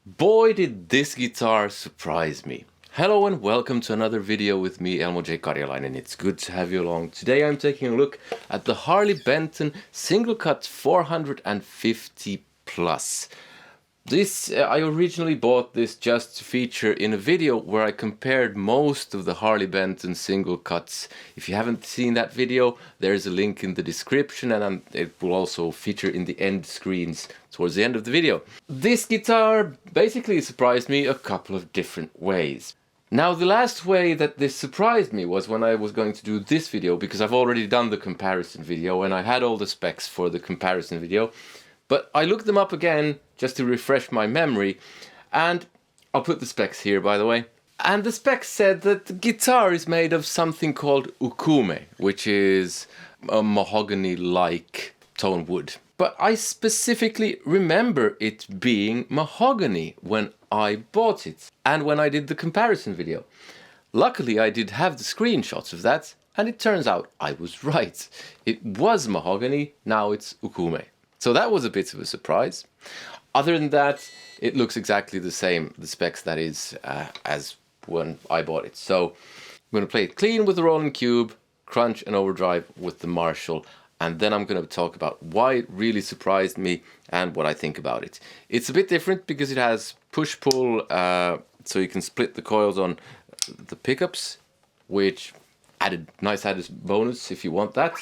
Boy, did this guitar surprise me. Hello and welcome to another video with me, Elmo J. Karjalainen. It's good to have you along. Today I'm taking a look at the Harley Benton Single Cut 450 Plus. I originally bought this just to feature in a video where I compared most of the Harley Benton single cuts. If you haven't seen that video, there's a link in the description, and it will also feature in the end screens towards the end of the video. This guitar basically surprised me a couple of different ways. Now, the last way that this surprised me was when I was going to do this video, because I've already done the comparison video and I had all the specs for the comparison video. But I looked them up again just to refresh my memory, and I'll put the specs here, by the way. And the specs said that the guitar is made of something called ukume, which is a mahogany-like tone wood. But I specifically remember it being mahogany when I bought it and when I did the comparison video. Luckily, I did have the screenshots of that, and it turns out I was right. It was mahogany, now it's ukume. So that was a bit of a surprise. Other than that, it looks exactly the same, the specs that is, as when I bought it. So I'm going to play it clean with the Roland Cube, crunch and overdrive with the Marshall, and then I'm going to talk about why it really surprised me and what I think about it. It's a bit different because it has push-pull, so you can split the coils on the pickups, which nice added bonus if you want that.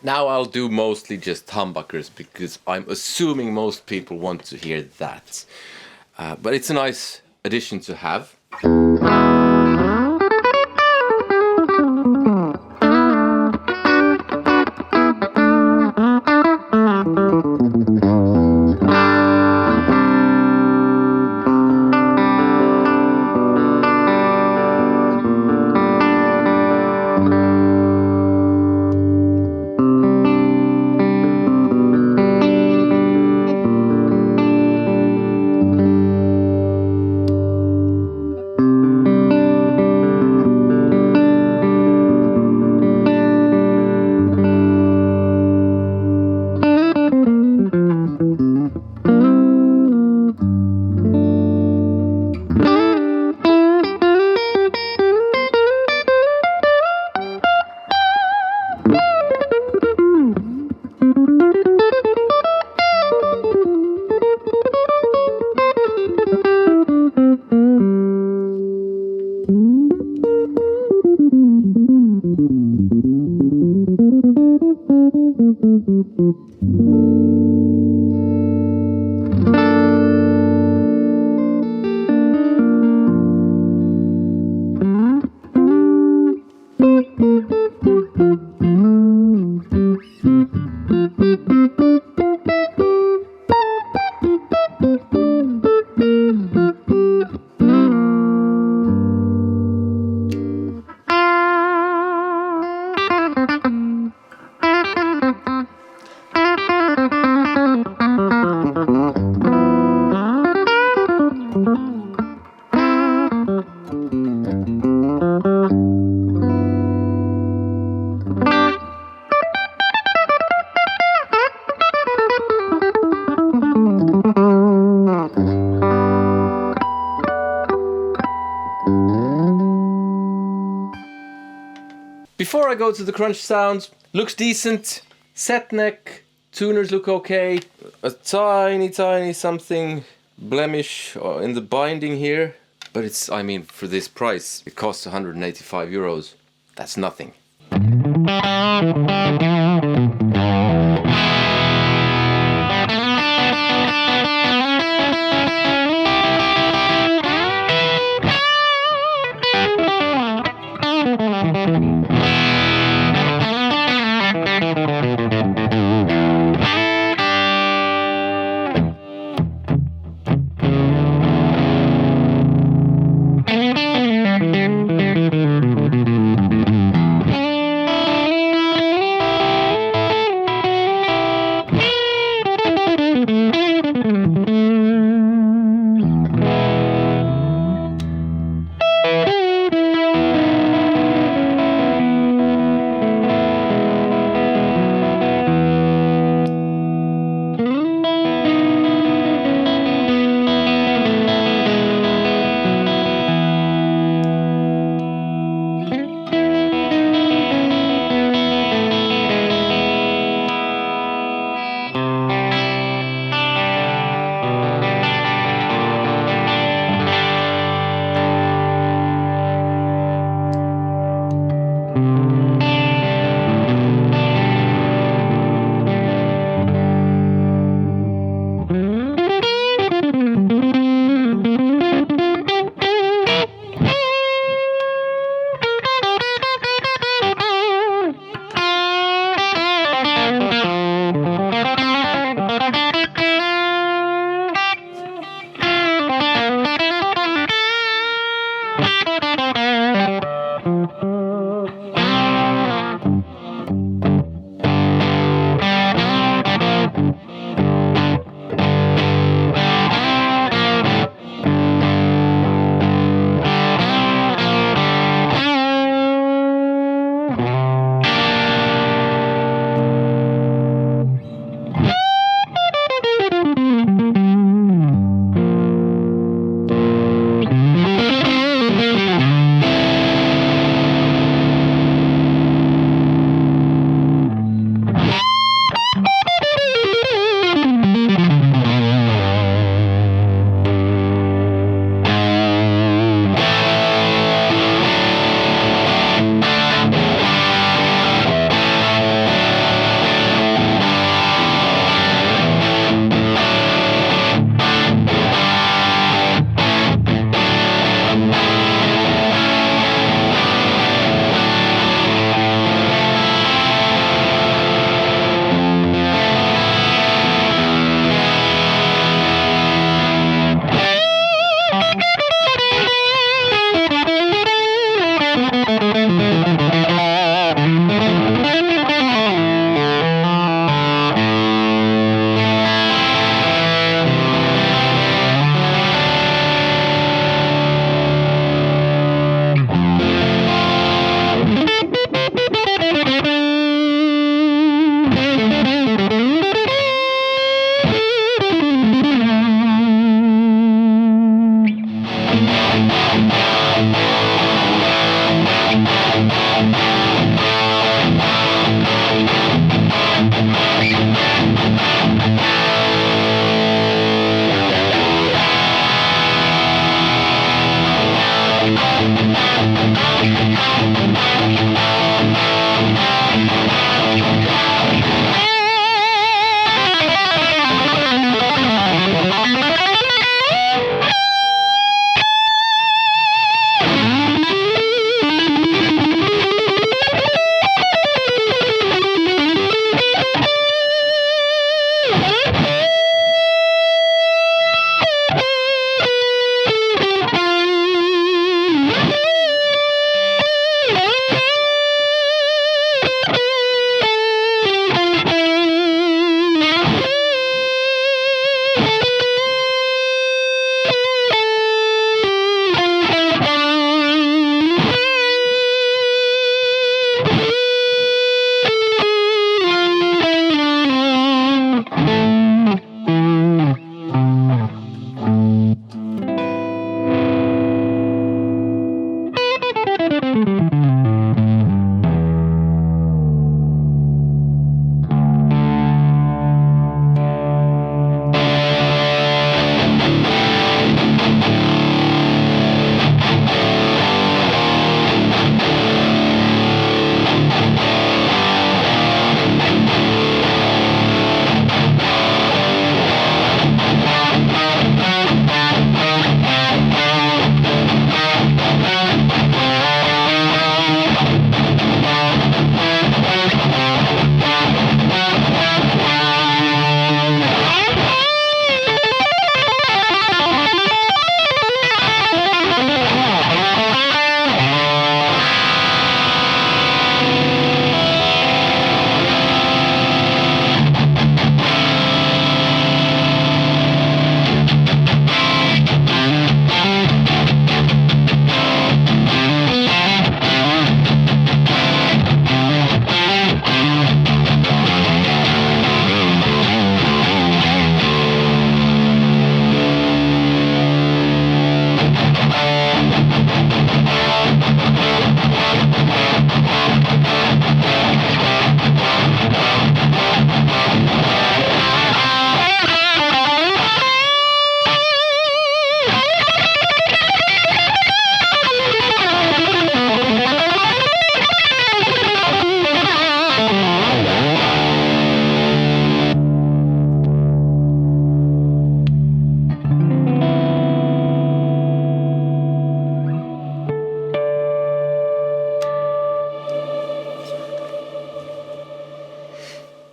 Now I'll do mostly just humbuckers because I'm assuming most people want to hear that. But it's a nice addition to have. Before I go to the crunch sounds, looks decent, set neck, tuners look okay, a tiny something blemish in the binding here, but it's, I mean, for this price, it costs 185 euros. That's nothing.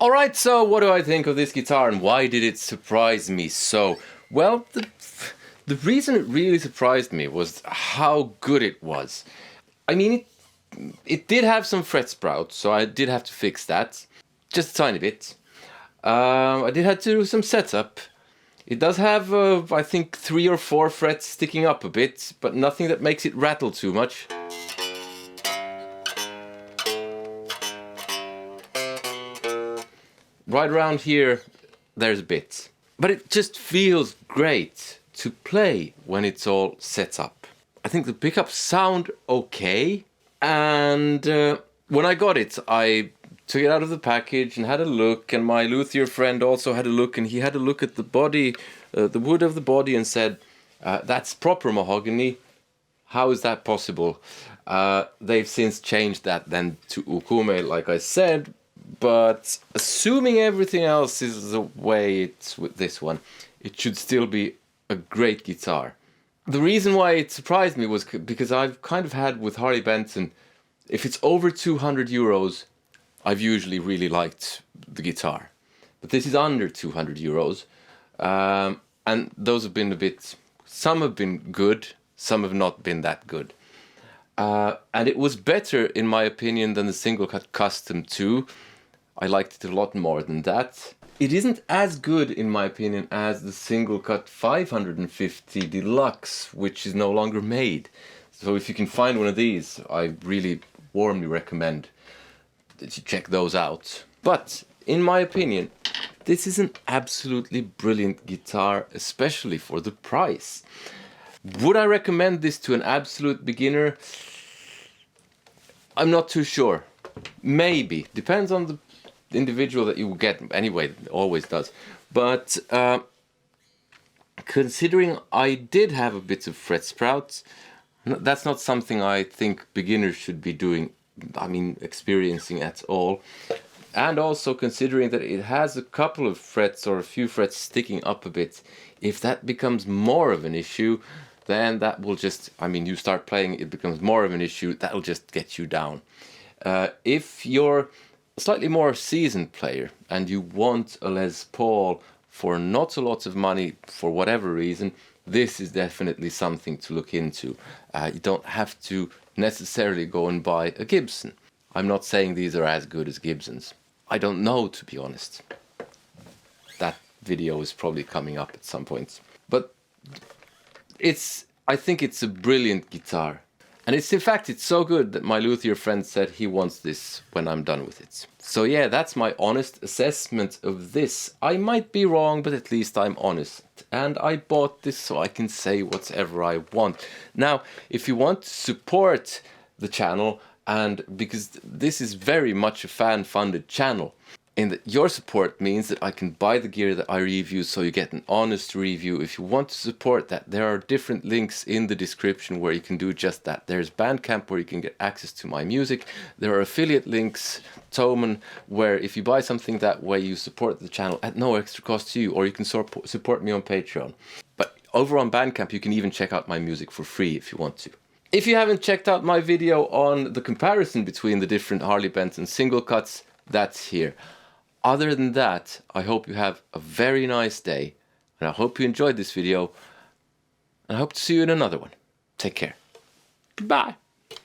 Alright, so what do I think of this guitar and why did it surprise me so? Well, the reason it really surprised me was how good it was. I mean, it did have some fret sprouts, so I did have to fix that. Just a tiny bit. I did have to do some setup. It does have, I think, 3 or 4 frets sticking up a bit, but nothing that makes it rattle too much. Right around here, there's a bit. But it just feels great to play when it's all set up. I think the pickups sound okay. And when I got it, I took it out of the package and had a look. And my luthier friend also had a look. And he had a look at the body, the wood of the body, and said, that's proper mahogany. How is that possible? They've since changed that then to ukume, like I said. But assuming everything else is the way it's with this one, it should still be a great guitar. The reason why it surprised me was because I've kind of had with Harley Benton, if it's over 200 euros, I've usually really liked the guitar. But this is under 200 euros. And those have been a bit, some have been good, some have not been that good. And it was better, in my opinion, than the Single Cut Custom 2. I liked it a lot more than that. It isn't as good, in my opinion, as the Single Cut 550 Deluxe, which is no longer made. So if you can find one of these, I really warmly recommend that you check those out. But, in my opinion, this is an absolutely brilliant guitar, especially for the price. Would I recommend this to an absolute beginner? I'm not too sure. Maybe. Depends on the individual that you get. Anyway, it always does. But considering I did have a bit of fret sprouts, that's not something I think beginners should be doing, I mean, experiencing at all. And also considering that it has a couple of frets or a few frets sticking up a bit, if that becomes more of an issue, then that will just, I mean, you start playing, it becomes more of an issue, that'll just get you down. If you're a slightly more seasoned player and you want a Les Paul for not a lot of money for whatever reason, this is definitely something to look into. You don't have to necessarily go and buy a Gibson. I'm not saying these are as good as Gibsons. I don't know, to be honest. That video is probably coming up at some point. But I think it's a brilliant guitar. And in fact, it's so good that my luthier friend said he wants this when I'm done with it. So yeah, that's my honest assessment of this. I might be wrong, but at least I'm honest. And I bought this so I can say whatever I want. Now, if you want to support the channel, and because this is very much a fan-funded channel, in that your support means that I can buy the gear that I review, so you get an honest review. If you want to support that, there are different links in the description where you can do just that. There's Bandcamp where you can get access to my music. There are affiliate links, Toman, where if you buy something that way, you support the channel at no extra cost to you, or you can support me on Patreon. But over on Bandcamp, you can even check out my music for free if you want to. If you haven't checked out my video on the comparison between the different Harley Benton single cuts, that's here. Other than that, I hope you have a very nice day, and I hope you enjoyed this video, and I hope to see you in another one. Take care. Goodbye.